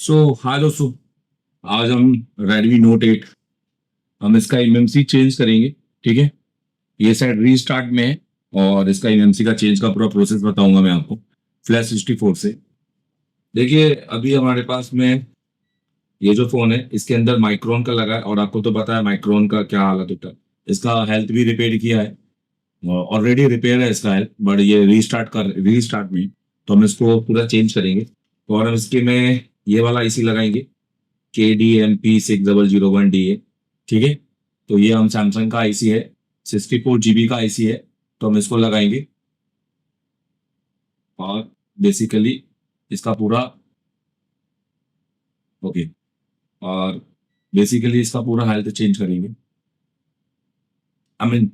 सो हाय दोस्तों, आज हम Redmi Note 8 हम इसका एमएमसी चेंज करेंगे। ठीक है, ये शायद रीस्टार्ट में है और इसका एमएमसी का चेंज का पूरा प्रोसेस बताऊंगा मैं आपको फ्लैश 64 से। देखिए, अभी हमारे पास में ये जो फोन है इसके अंदर माइक्रोन का लगा है और आपको तो पता है माइक्रोन का क्या हालत होता है। इसका हेल्थ भी रिपेयर किया है, ऑलरेडी रिपेयर है इसका हेल्थ, बट ये रीस्टार्ट में तो हम इसको पूरा चेंज करेंगे। और हम इसके में ये वाला आईसी लगाएंगे, KDMP6001DA। ठीक है, तो ये हम सैमसंग का आईसी है, 64 GB का आईसी है, तो हम इसको लगाएंगे। और बेसिकली इसका पूरा ओके, और बेसिकली इसका पूरा हेल्थ चेंज करेंगे। आई मीन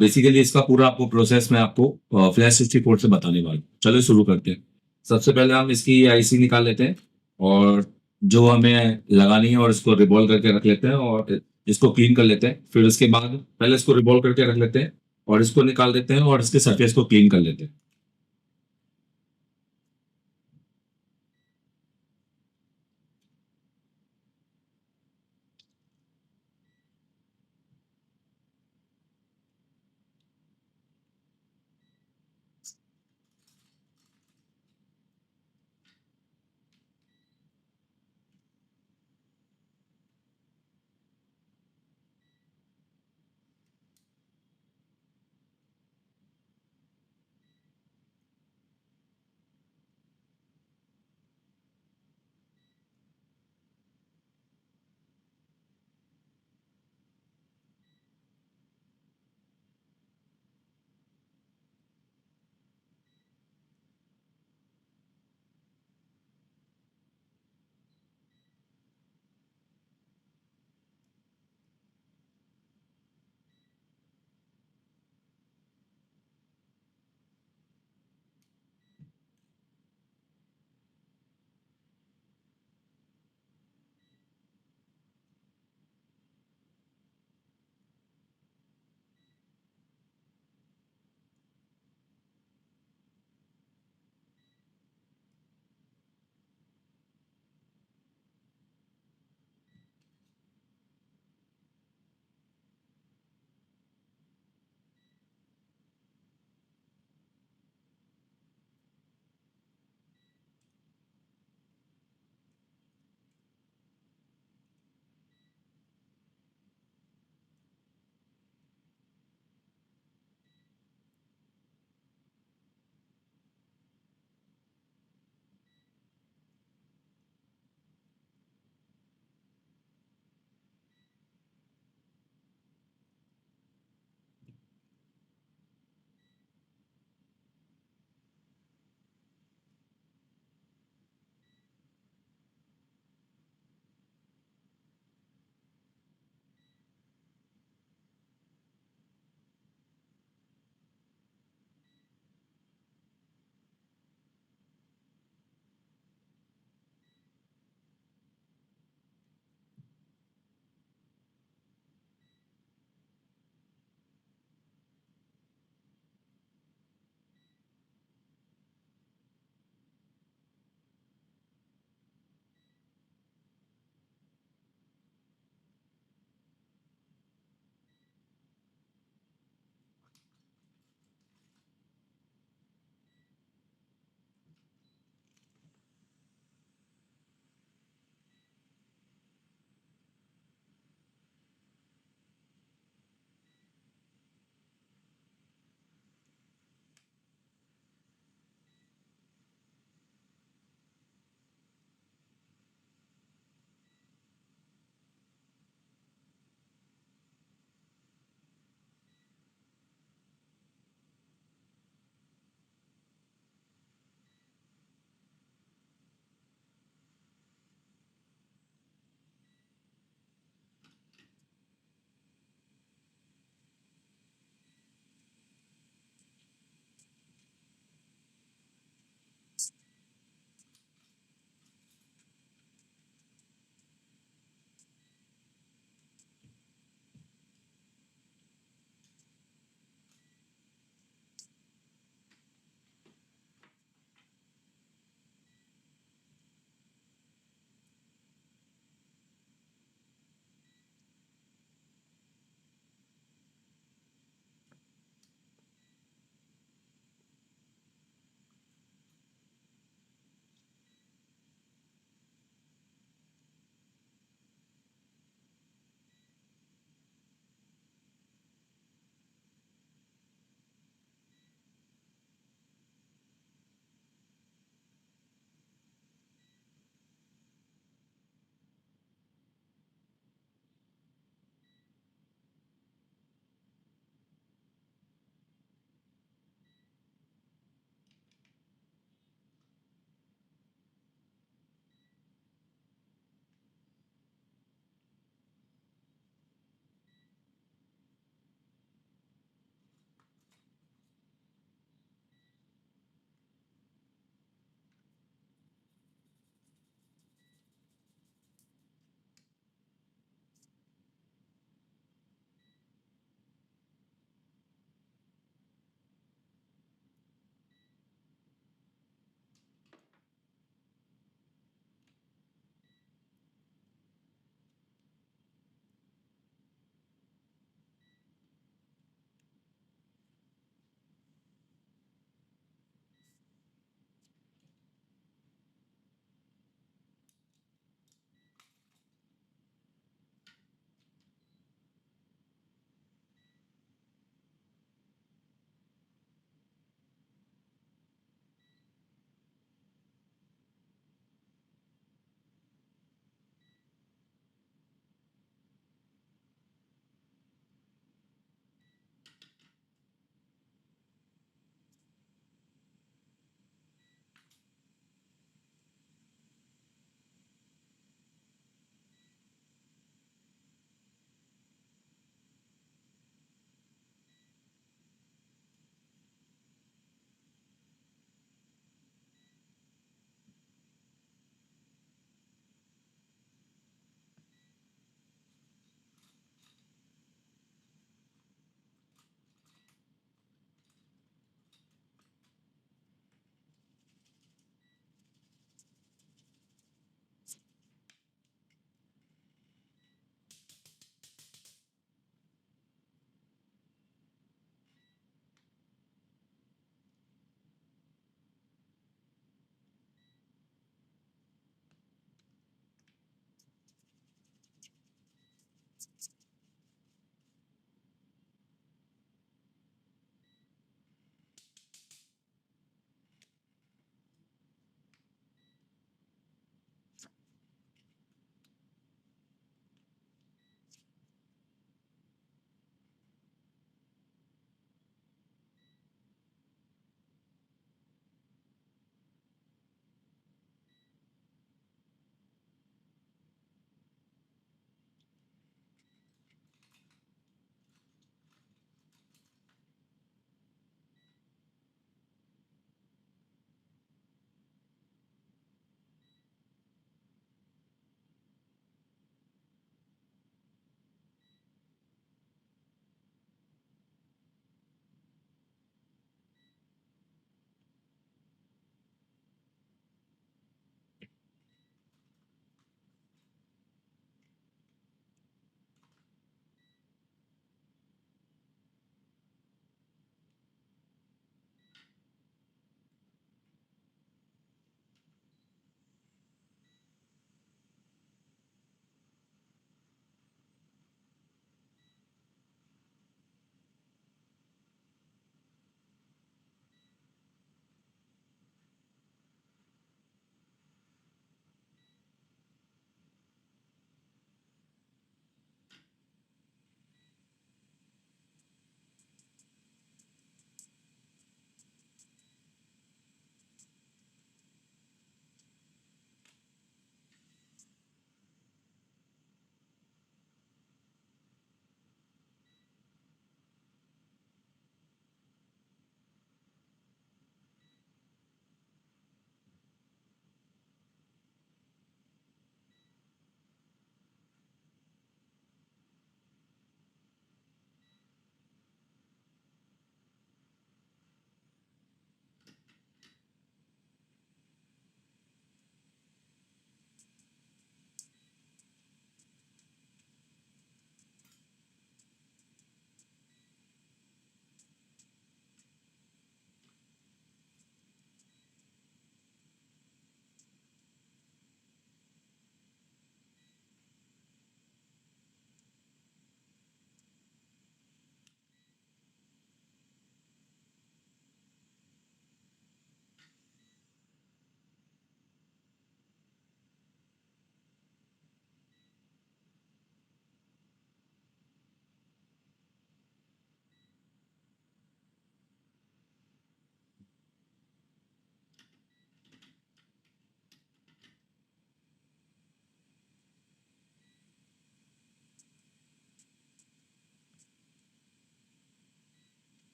बेसिकली इसका पूरा आपको प्रोसेस मैं आपको फ्लैश 64 से बताने वाला हूँ। चलो शुरू करते हैं। सबसे पहले हम इसकी आईसी निकाल लेते हैं और जो हमें लगानी है और इसको रिवॉल्व करके रख लेते हैं और इसको क्लीन कर लेते हैं। फिर उसके बाद पहले इसको रिवॉल्व करके रख लेते हैं और इसको निकाल देते हैं और इसके सरफेस को क्लीन कर लेते हैं।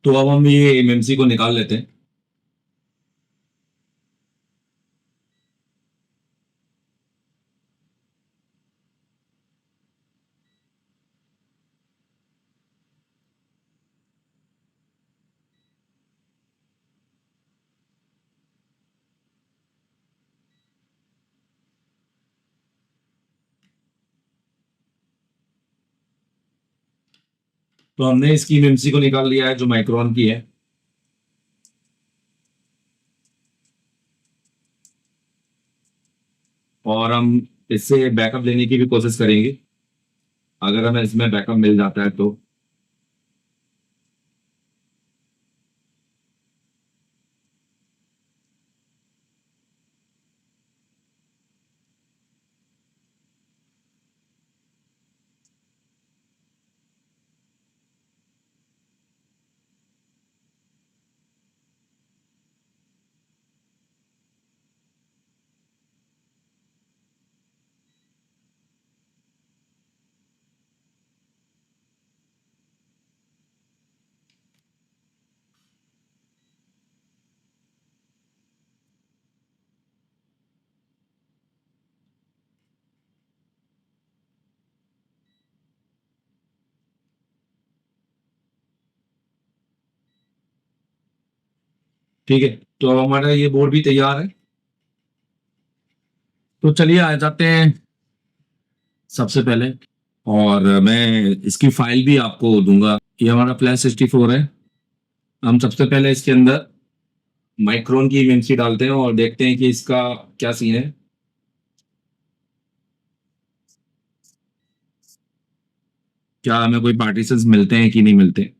तो अब हम ये एमएमसी को निकाल लेते हैं। तो हमने इसकी एमएमसी को निकाल लिया है जो माइक्रोन की है। और हम इससे बैकअप लेने की भी कोशिश करेंगे, अगर हमें इसमें बैकअप मिल जाता है तो। ठीक है, तो अब हमारा ये बोर्ड भी तैयार है। तो चलिए आ जाते हैं सबसे पहले, और मैं इसकी फाइल भी आपको दूंगा। ये हमारा फ्लैश 64 है। हम सबसे पहले इसके अंदर माइक्रोन की एमएमसी डालते हैं और देखते हैं कि इसका क्या सीन है। क्या हमें कोई पार्टीशंस मिलते हैं कि नहीं मिलते।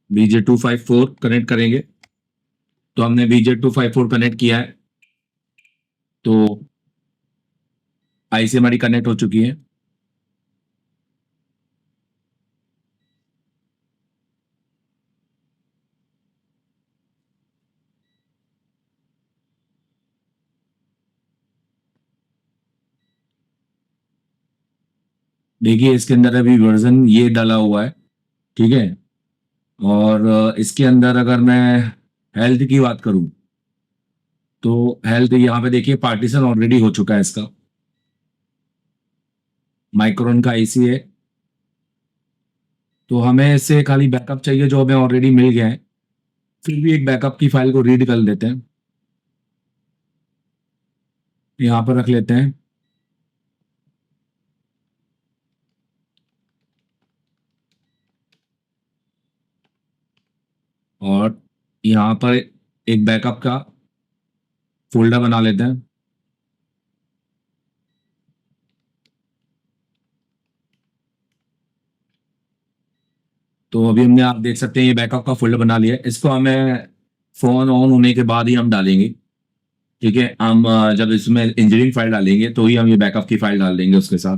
BJ254 कनेक्ट करेंगे। तो हमने BJ254 कनेक्ट किया है, तो आईसी हमारी कनेक्ट हो चुकी है। देखिए इसके अंदर अभी वर्जन ये डाला हुआ है, ठीक है। और इसके अंदर अगर मैं हेल्थ की बात करूं, तो हेल्थ यहाँ पे देखिए पार्टीशन ऑलरेडी हो चुका है इसका। माइक्रोन का आईसी है, तो हमें इससे खाली बैकअप चाहिए जो हमें ऑलरेडी मिल गया है। फिर भी एक बैकअप की फाइल को रीड कर लेते हैं, यहाँ पर रख लेते हैं। और यहाँ पर एक बैकअप का फोल्डर बना लेते हैं। तो अभी हमने, आप देख सकते हैं ये बैकअप का फोल्डर बना लिया है। इसको हमें फोन ऑन होने के बाद ही हम डालेंगे, ठीक है। हम जब इसमें इंजीनियरिंग फाइल डालेंगे तो ही हम ये बैकअप की फाइल डाल देंगे उसके साथ,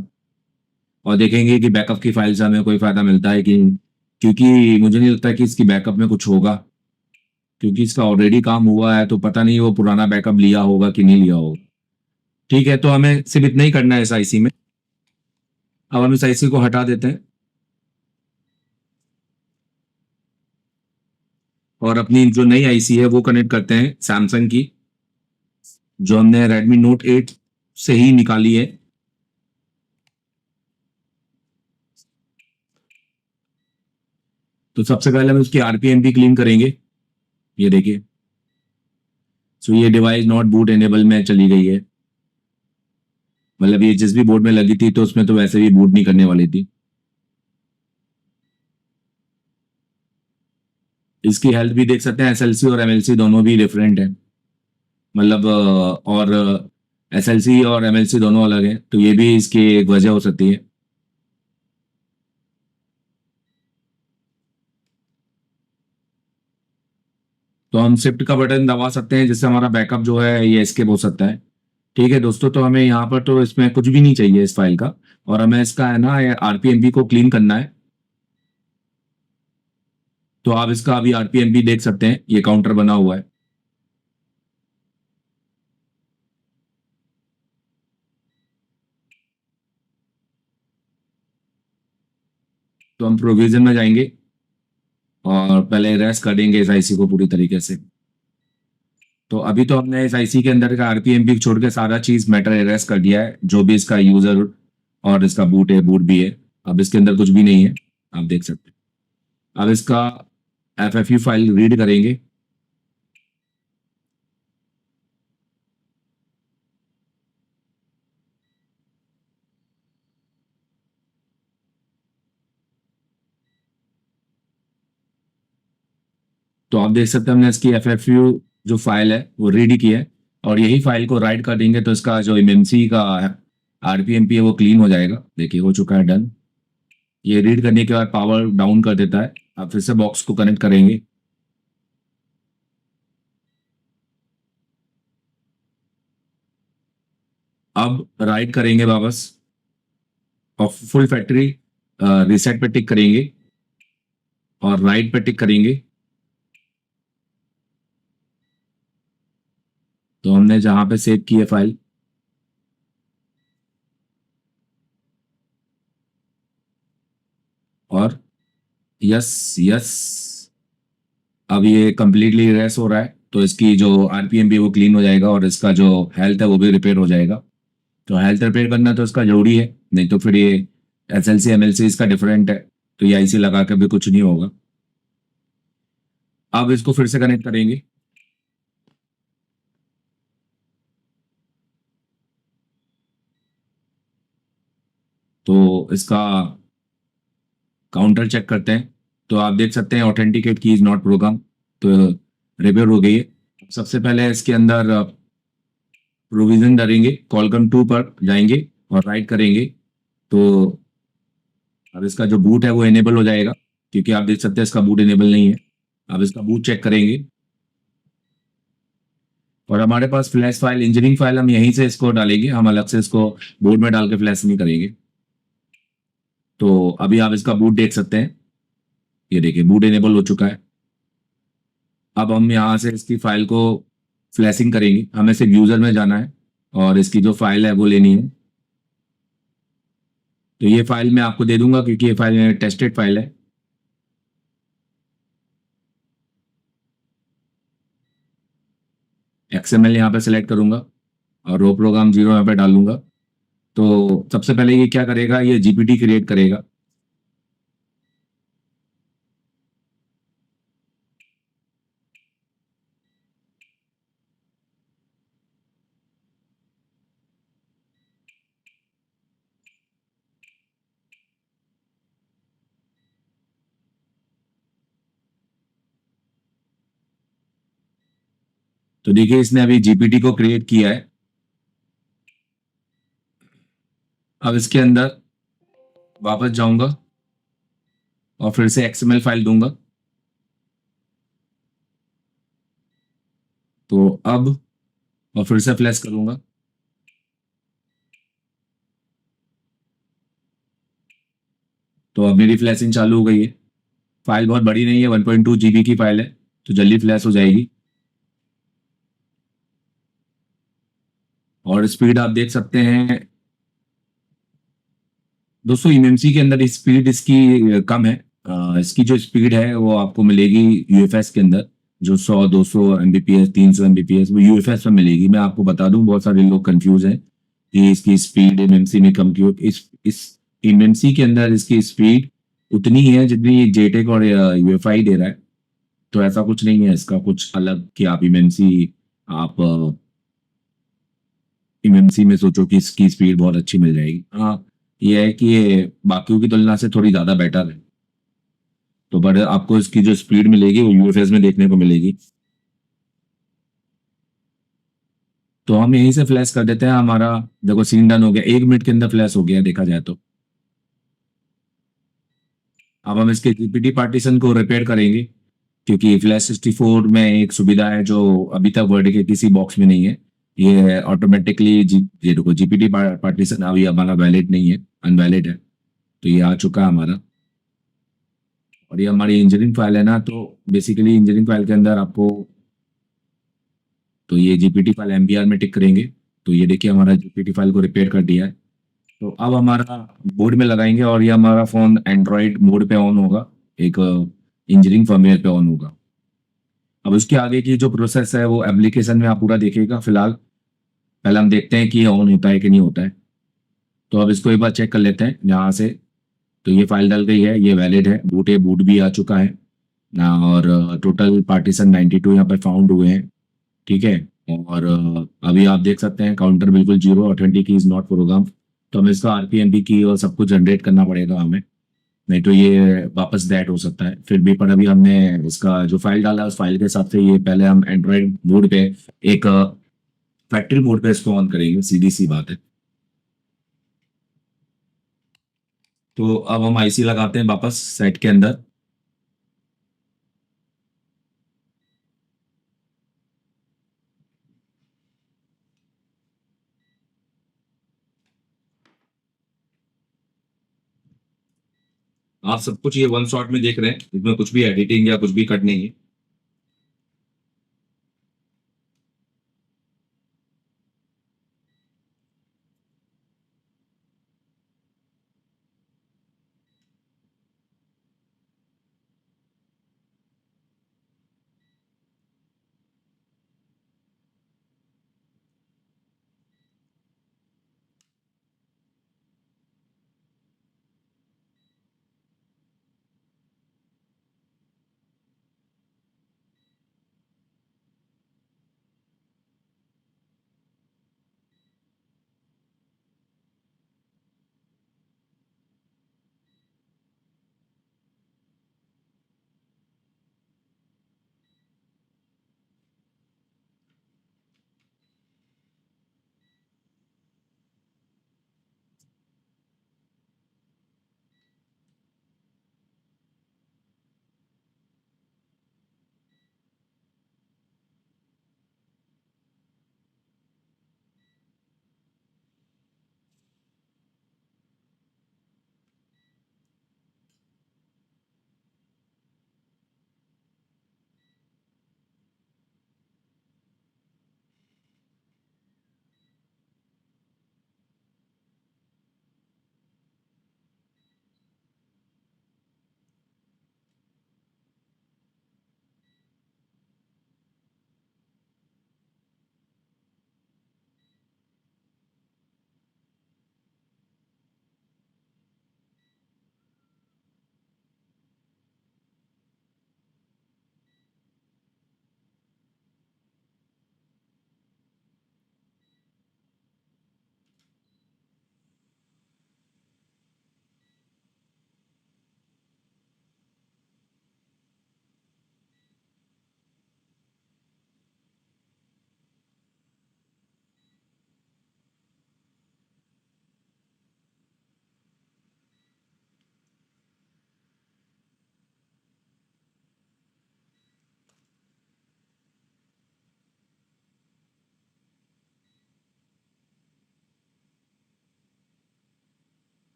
और देखेंगे कि बैकअप की फाइल से हमें कोई फायदा मिलता है कि, क्योंकि मुझे नहीं लगता कि इसकी बैकअप में कुछ होगा, क्योंकि इसका ऑलरेडी काम हुआ है। तो पता नहीं वो पुराना बैकअप लिया होगा कि नहीं लिया होगा। ठीक है, तो हमें सिर्फ इतना ही करना है इस आईसी में। अब हम इस आईसी को हटा देते हैं और अपनी जो नई आईसी है वो कनेक्ट करते हैं सैमसंग की, जो हमने Redmi Note 8 से ही निकाली है। तो सबसे पहले हम उसकी आरपीएम भी क्लीन करेंगे। ये देखिए, सो ये डिवाइस नॉट बूट एनेबल में चली गई है। मतलब ये जिस भी बोर्ड में लगी थी तो उसमें तो वैसे भी बूट नहीं करने वाली थी। इसकी हेल्थ भी देख सकते हैं, एसएलसी और एमएलसी दोनों भी डिफरेंट है। मतलब और एसएलसी और एमएलसी दोनों अलग है, तो ये भी इसकी एक वजह हो सकती है। तो हम शिफ्ट का बटन दबा सकते हैं जिससे हमारा बैकअप जो है ये एस्केप हो सकता है, ठीक है दोस्तों, तो हमें यहाँ पर तो इसमें कुछ भी नहीं चाहिए इस फाइल का, और हमें इसका है ना आरपीएमपी को क्लीन करना है। तो आप इसका अभी आरपीएमपी देख सकते हैं, ये काउंटर बना हुआ है। तो हम प्रोविजन में जाएंगे और पहले रेस्ट कर देंगे इस आईसी को पूरी तरीके से। तो अभी तो हमने इस आईसी के अंदर का आरपीएमपी छोड़ के सारा चीज मैटर एरेस कर दिया है, जो भी इसका यूजर और इसका बूट है, बूट भी है। अब इसके अंदर कुछ भी नहीं है, आप देख सकते हैं। अब इसका एफएफयू फाइल रीड करेंगे। तो आप देख सकते हैं हमने इसकी एफएफयू जो फाइल है वो रीड की है, और यही फाइल को राइट कर देंगे तो इसका जो एमएमसी का आरपीएमपी है वो क्लीन हो जाएगा। देखिए हो चुका है, डन। ये रीड करने के बाद पावर डाउन कर देता है। आप फिर से बॉक्स को कनेक्ट करेंगे। अब राइट करेंगे वापस और फुल फैक्ट्री रिसेट पे टिक करेंगे और राइट पे टिक करेंगे। तो हमने जहां पे सेव की है फाइल, और यस यस, अब ये कंप्लीटली रेस हो रहा है, तो इसकी जो आरपीएम भी वो क्लीन हो जाएगा और इसका जो हेल्थ है वो भी रिपेयर हो जाएगा। तो हेल्थ रिपेयर करना तो इसका जरूरी है, नहीं तो फिर ये एसएलसी एमएलसी इसका डिफरेंट है, तो ये आईसी लगा के भी कुछ नहीं होगा। अब इसको फिर से कनेक्ट करेंगे। तो इसका काउंटर चेक करते हैं। तो आप देख सकते हैं ऑथेंटिकेट की इज नॉट प्रोग्राम, तो रिपेयर हो गई है। सबसे पहले इसके अंदर प्रोविजन डालेंगे, कॉलकम 2 पर जाएंगे और राइट करेंगे। तो अब इसका जो बूट है वो इनेबल हो जाएगा, क्योंकि आप देख सकते हैं इसका बूट इनेबल नहीं है। अब इसका बूट चेक करेंगे और हमारे पास फ्लैश फाइल, इंजीनियरिंग फाइल हम यहीं से इसको डालेंगे, हम अलग से इसको बोर्ड में डाल के फ्लैश नहीं करेंगे। तो अभी आप इसका बूट देख सकते हैं, ये देखिए बूट इनेबल हो चुका है। अब हम यहाँ से इसकी फाइल को फ्लैशिंग करेंगे। हमें सिर्फ यूजर में जाना है और इसकी जो फाइल है वो लेनी है। तो ये फाइल मैं आपको दे दूंगा, क्योंकि ये फाइल टेस्टेड फाइल है। एक्सएमएल यहाँ पे सिलेक्ट करूंगा और रो प्रोग्राम 0 यहाँ पे डालूंगा। तो सबसे पहले ये क्या करेगा, ये जीपीटी क्रिएट करेगा। तो देखिए इसने अभी जीपीटी को क्रिएट किया है। अब इसके अंदर वापस जाऊंगा और फिर से एक्सएमएल फाइल दूंगा। तो अब और फिर से फ्लैश करूंगा। तो अब मेरी फ्लैशिंग चालू हो गई है। फाइल बहुत बड़ी नहीं है, 1.2 जीबी की फाइल है, तो जल्दी फ्लैश हो जाएगी। और स्पीड आप देख सकते हैं दोस्तों, एमएमसी के अंदर स्पीड इसकी कम है। इसकी जो स्पीड है वो आपको मिलेगी यूएफएस के अंदर, जो 100 200 एमबीपीएस 300 एमबीपीएस वो यूएफएस में मिलेगी। मैं आपको बता दूं, बहुत सारे लोग कंफ्यूज हैं कि इसकी स्पीड एमएमसी में कम क्यों। इस एमएमसी के अंदर इसकी स्पीड उतनी है जितनी जेटेक और यूएफआई दे रहा है। तो ऐसा कुछ नहीं है इसका कुछ अलग कि आप एमएमसी, आप एमएमसी में सोचो कि इसकी स्पीड बहुत अच्छी मिल जाएगी। हाँ, ये है कि ये बाकियों की तुलना से थोड़ी ज्यादा बेटर है। तो बट आपको इसकी जो स्पीड मिलेगी वो यूएफएस में देखने को मिलेगी। तो हम यहीं से फ्लैश कर देते हैं। हमारा देखो सीन डन हो गया, 1 मिनट के अंदर फ्लैश हो गया देखा जाए तो। अब हम इसके जीपीटी पार्टीशन को रिपेयर करेंगे, क्योंकि फ्लैश 64 में एक सुविधा है जो अभी तक वर्ड के किसी बॉक्स में नहीं है। ये ऑटोमेटिकली ये देखो जीपीटी पार्टीशन अभी हमारा वैलिड नहीं है, अनवैलिड है, तो ये आ चुका है हमारा। और ये हमारी इंजीनियरिंग फाइल है ना, तो बेसिकली इंजीनियरिंग फाइल के अंदर आपको, तो ये जीपीटी फाइल एमबीआर में टिक करेंगे, तो ये देखिए हमारा जीपीटी फाइल को रिपेयर कर दिया है। तो अब हमारा बोर्ड में लगाएंगे और ये हमारा फोन एंड्रॉइड मोड पे ऑन होगा, एक इंजीनियरिंग फर्मवेयर पे ऑन होगा। अब उसके आगे की जो प्रोसेस है वो एप्लीकेशन में आप पूरा देखिएगा। फिलहाल पहले हम देखते हैं कि ये ऑन होता है कि नहीं होता है। तो अब इसको एक बार चेक कर लेते हैं यहाँ से। तो ये फाइल डल गई है, ये वैलिड है, बूट भी आ चुका है ना, और टोटल पार्टीशन 92 यहाँ पर फाउंड हुए हैं। ठीक है। और अभी आप देख सकते हैं काउंटर बिल्कुल जीरो, ऑथेंटिक की इज नॉट प्रोग्राम। तो हमें इसका आरपीएम भी की और सब कुछ जनरेट करना पड़ेगा हमें, नहीं तो ये वापस दैट हो सकता है फिर भी। पर अभी हमने इसका जो फाइल डाला है उस फाइल के हिसाब से ये पहले हम एंड्रॉइड मोड पे, एक फैक्ट्री मोड पे इसको ऑन करेंगे, सीधी सी बात है। तो अब हम आईसी लगाते हैं वापस सेट के अंदर। आप सब कुछ ये वन शॉट में देख रहे हैं, इसमें कुछ भी एडिटिंग या कुछ भी कट नहीं है।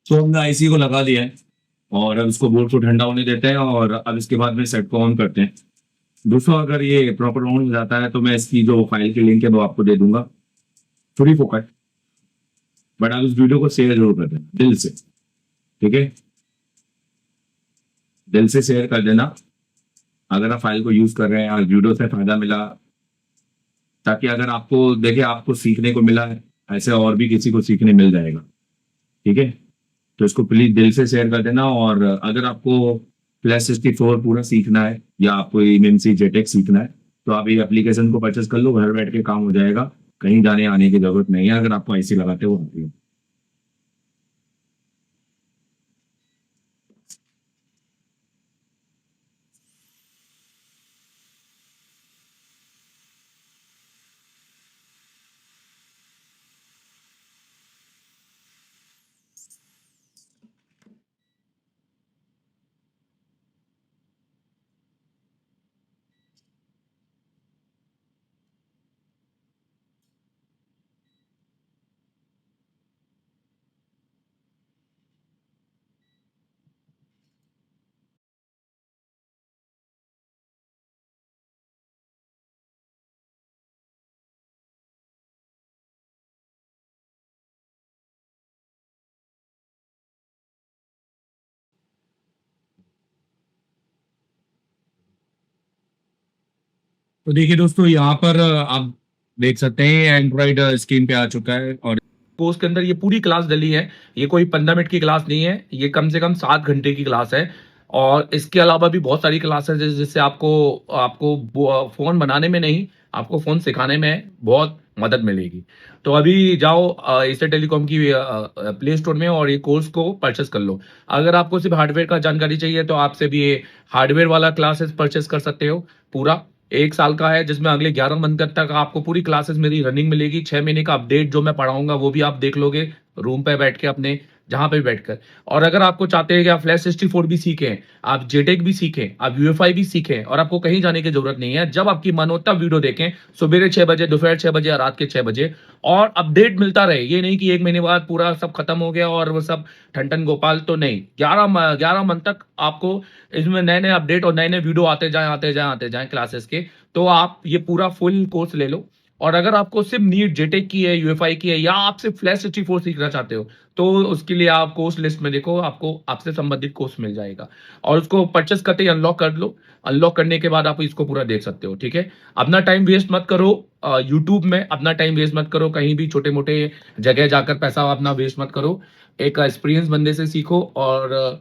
तो हमने आईसी को लगा दिया है और अब इसको बोर्ड को ठंडा होने देते हैं और अब इसके बाद में सेट को ऑन करते हैं। दोस्तों अगर ये प्रॉपर ऑन हो जाता है तो मैं इसकी जो फाइल की लिंक है वो आपको दे दूंगा फ्री फोकट। बट आप इस वीडियो को शेयर जरूर कर देना दिल से, ठीक है, दिल से शेयर कर देना अगर आप फाइल को यूज कर रहे हैं और वीडियो से फायदा मिला, ताकि अगर आपको देखे आपको सीखने को मिला है, ऐसे और भी किसी को सीखने मिल जाएगा। ठीक है। तो इसको प्लीज दिल से शेयर कर देना। और अगर आपको प्लस 64 पूरा सीखना है या आपको एमएमसी जेटेक सीखना है तो आप ये एप्लीकेशन को परचेस कर लो, घर बैठ के काम हो जाएगा, कहीं जाने आने की जरूरत नहीं है अगर आपको आईसी लगाते हो आती है। तो देखिए दोस्तों, यहाँ पर आप देख सकते हैं एंड्रॉइड स्क्रीन पे आ चुका है और कोर्स के अंदर ये पूरी क्लास डली है। ये कोई 15 मिनट की क्लास नहीं है, ये कम से कम 7 घंटे की क्लास है। और इसके अलावा भी बहुत सारी क्लासेस है जिससे आपको आपको फ़ोन बनाने में नहीं, आपको फ़ोन सिखाने में बहुत मदद मिलेगी। तो अभी जाओ एशिया टेलीकॉम की प्ले स्टोर में और ये कोर्स को परचेस कर लो। अगर आपको सिर्फ हार्डवेयर का जानकारी चाहिए तो आप सिर्फ ये हार्डवेयर वाला क्लासेस परचेस कर सकते हो। पूरा 1 साल का है जिसमें अगले 11 मंथ तक आपको पूरी क्लासेस मेरी रनिंग मिलेगी। 6 महीने का अपडेट जो मैं पढ़ाऊँगा वो भी आप देख लोगे रूम पे बैठ के अपने, जहाँ पे भी बैठकर। और अगर आपको चाहते हैं कि आप फ्लैश 64 भी सीखें, आप जेटेक भी सीखें, आप यूएफआई भी सीखें और आपको कहीं जाने की ज़रूरत नहीं है। जब आपकी मन हो तब वीडियो देखें, सुबेरे 6 बजे, दोपहर 6 बजे या रात के 6 बजे, और अपडेट मिलता रहे। ये नहीं कि 1 महीने बाद पूरा सब खत्म हो गया और वो सब ठन-ठन गोपाल, तो नहीं। 11 मंथ तक आपको इसमें नए-नए अपडेट और नए-नए वीडियो आते जाएँ क्लासेस के। तो आप ये पूरा फुल कोर्स ले लो। और अगर आपको सिर्फ नीट जेटेक की है, यूएफआई की है, या आप सिर्फ फ्लैश 64 सीखना चाहते हो, तो उसके लिए आप कोर्स लिस्ट में देखो, आपको आपसे संबंधित कोर्स मिल जाएगा और उसको परचेस करते ही अनलॉक कर लो। अनलॉक करने के बाद आप इसको पूरा देख सकते हो, ठीक है? अपना टाइम वेस्ट मत करो यूट्यूब में, अपना टाइम वेस्ट मत करो कहीं भी छोटे-मोटे जगह जाकर, पैसा अपना वेस्ट मत करो। एक एक्सपीरियंस बंदे से सीखो और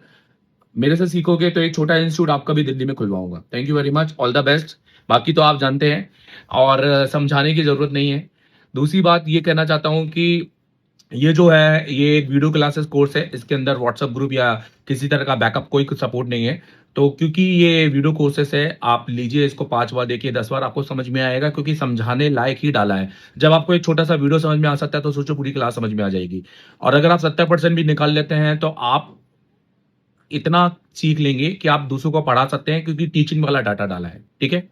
मेरे से सीखोगे तो एक छोटा इंस्टीट्यूट आपका भी दिल्ली में खुलवाऊँगा। Thank you very much, all the best. बाकी तो आप जानते हैं और समझाने की ज़रूरत नहीं है। दूसरी बात ये कहना चाहता हूँ कि ये जो है, ये एक वीडियो क्लासेस कोर्स है। इसके अंदर व्हाट्सएप ग्रुप या किसी तरह का बैकअप कोई कुछ सपोर्ट नहीं है। तो क्योंकि ये वीडियो कोर्सेस है, आप लीजिए इसको 5 बार देखिए, 10 बार आपको समझ में आएगा, क्योंकि समझाने लायक ही डाला है। जब आपको एक छोटा-सा वीडियो समझ में आ सकता है तो सोचो पूरी क्लास समझ में आ जाएगी। और अगर आप 70% भी निकाल लेते हैं तो आप इतना सीख लेंगे कि आप दूसरों को पढ़ा सकते हैं, क्योंकि टीचिंग वाला डाटा डाला है, ठीक है?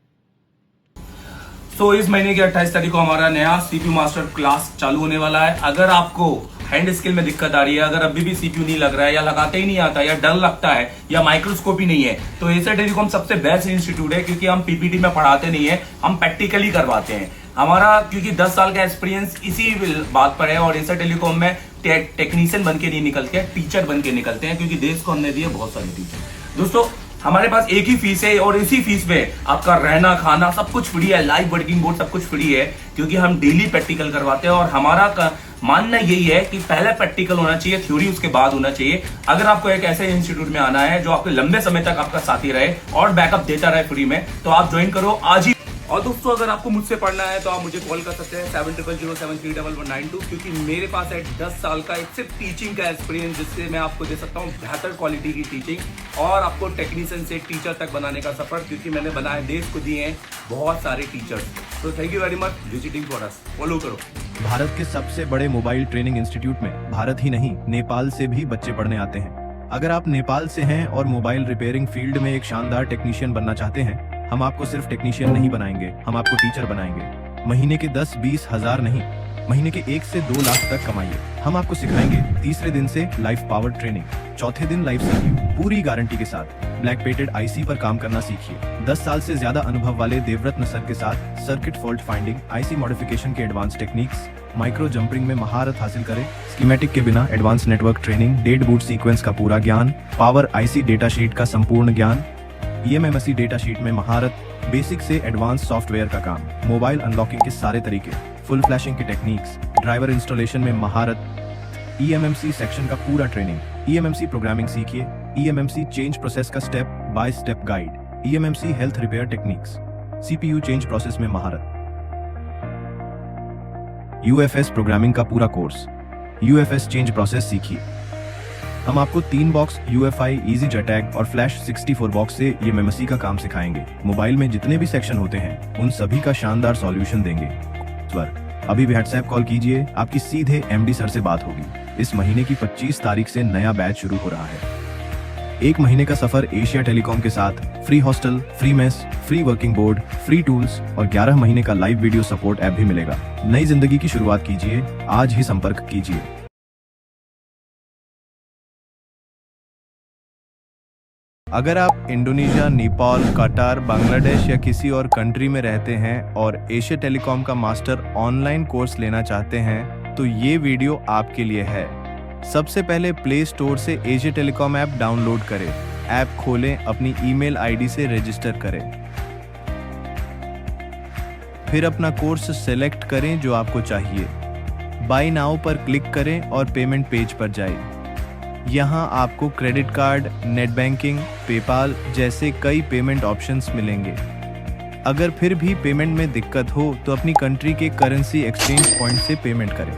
तो इस महीने की 28 तारीख को हमारा नया सीपीयू मास्टर क्लास चालू होने वाला है। अगर आपको हैंड स्किल में दिक्कत आ रही है, अगर अभी भी सीपीयू नहीं लग रहा है, या लगाते ही नहीं आता, या डर लगता है, या माइक्रोस्कोप ही नहीं है, तो एशिया टेलीकॉम सबसे बेस्ट इंस्टीट्यूट है, क्योंकि हम पीपीटी में पढ़ाते नहीं है, हम प्रैक्टिकली करवाते हैं। हमारा क्योंकि 10 साल का एक्सपीरियंस इसी बात पर है, और एशिया टेलीकॉम में टेक्नीशियन बन के नहीं निकलते हैं, टीचर बन के निकलते हैं, क्योंकि देश को हमने दिए बहुत सारे टीचर। दोस्तों, हमारे पास एक ही फीस है और इसी फीस पे आपका रहना खाना सब कुछ फ्री है, लाइव वर्किंग बोर्ड सब कुछ फ्री है, क्योंकि हम डेली प्रैक्टिकल करवाते हैं। और हमारा मानना यही है कि पहले प्रैक्टिकल होना चाहिए, थ्योरी उसके बाद होना चाहिए। अगर आपको एक ऐसे इंस्टीट्यूट में आना है जो आपके लंबे समय तक आपका साथी रहे और बैकअप देता रहे फ्री में, तो आप ज्वाइन करो आज ही। और दोस्तों, अगर आपको मुझसे पढ़ना है तो आप मुझे कॉल कर सकते हैं 7007311192, क्योंकि मेरे पास है 10 साल का एक सिर्फ टीचिंग का एक्सपीरियंस, जिससे मैं आपको दे सकता हूँ बेहतर क्वालिटी की टीचिंग और आपको टेक्नीशियन से टीचर तक बनाने का सफर, क्योंकि मैंने बनाए, देश को दिए हैं बहुत सारे टीचर्स। तो thank you very much visiting for us, follow करो। भारत के सबसे बड़े मोबाइल ट्रेनिंग इंस्टीट्यूट में भारत ही नहीं, नेपाल से भी बच्चे पढ़ने आते हैं। अगर आप नेपाल से हैं और मोबाइल रिपेयरिंग फील्ड में एक शानदार टेक्नीशियन बनना चाहते हैं, हम आपको सिर्फ टेक्नीशियन नहीं बनाएंगे, हम आपको टीचर बनाएंगे। महीने के 10-20 हजार नहीं, महीने के 1 से 2 लाख तक कमाइए। हम आपको सिखाएंगे तीसरे दिन से लाइफ पावर ट्रेनिंग, चौथे दिन लाइफ सीपीयू पूरी गारंटी के साथ ब्लैक पेटेड आईसी पर काम करना सीखिए। 10 साल से ज्यादा अनुभव वाले देवरत्न सर के साथ circuit fault finding, IC modification के एडवांस टेक्निक्स, माइक्रो जंपरिंग में महारत हासिल करें। स्कीमेटिक के बिना advance network training, dead boot sequence का पूरा ज्ञान, पावर आईसी डेटा शीट का संपूर्ण ज्ञान, ईएमएमएससी डेटा शीट में महारत, बेसिक से एडवांस सॉफ्टवेयर का काम, मोबाइल अनलॉकिंग के सारे तरीके, फुल फ्लैशिंग की टेक्निक्स, ड्राइवर इंस्टॉलेशन में महारत, ईएमएमसी सेक्शन का पूरा ट्रेनिंग, ईएमएमसी प्रोग्रामिंग सीखिए, ईएमएमसी चेंज प्रोसेस का step by step guide, eMMC health repair techniques, CPU change process में महारत, यूएफएस प्रोग्रामिंग का पूरा कोर्स, यूएफएस चेंज प्रोसेस सीखिए। हम आपको 3 बॉक्स यूएफआई, इजी जेटैग और फ्लैश 64 बॉक्स से ये मेमसी का काम सिखाएंगे। मोबाइल में जितने भी सेक्शन होते हैं उन सभी का शानदार सॉल्यूशन देंगे। अभी व्हाट्सएप कॉल कीजिए, आपकी सीधे एमडी सर से बात होगी। इस महीने की 25 तारीख से नया बैच शुरू हो रहा है। 1 महीने का सफर एशिया टेलीकॉम के साथ, free hostel, free mess, free working board, free tools और 11 महीने का लाइव वीडियो सपोर्ट ऐप भी मिलेगा। नई जिंदगी की शुरुआत कीजिए, आज ही संपर्क कीजिए। अगर आप इंडोनेशिया, नेपाल, कतार, बांग्लादेश या किसी और कंट्री में रहते हैं और एशिया टेलीकॉम का मास्टर ऑनलाइन कोर्स लेना चाहते हैं, तो ये वीडियो आपके लिए है। सबसे पहले प्ले स्टोर से एशिया टेलीकॉम ऐप डाउनलोड करें। ऐप खोलें, अपनी ईमेल आईडी से रजिस्टर करें। फिर अपना कोर्स सेलेक्ट करें जो आपको चाहिए। बाय नाउ पर क्लिक करें और पेमेंट पेज पर जाएं। यहाँ आपको credit card, net banking, PayPal जैसे कई पेमेंट ऑप्शंस मिलेंगे। अगर फिर भी पेमेंट में दिक्कत हो तो अपनी कंट्री के करेंसी एक्सचेंज पॉइंट से पेमेंट करें।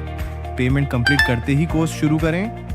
पेमेंट कंप्लीट करते ही कोर्स शुरू करें।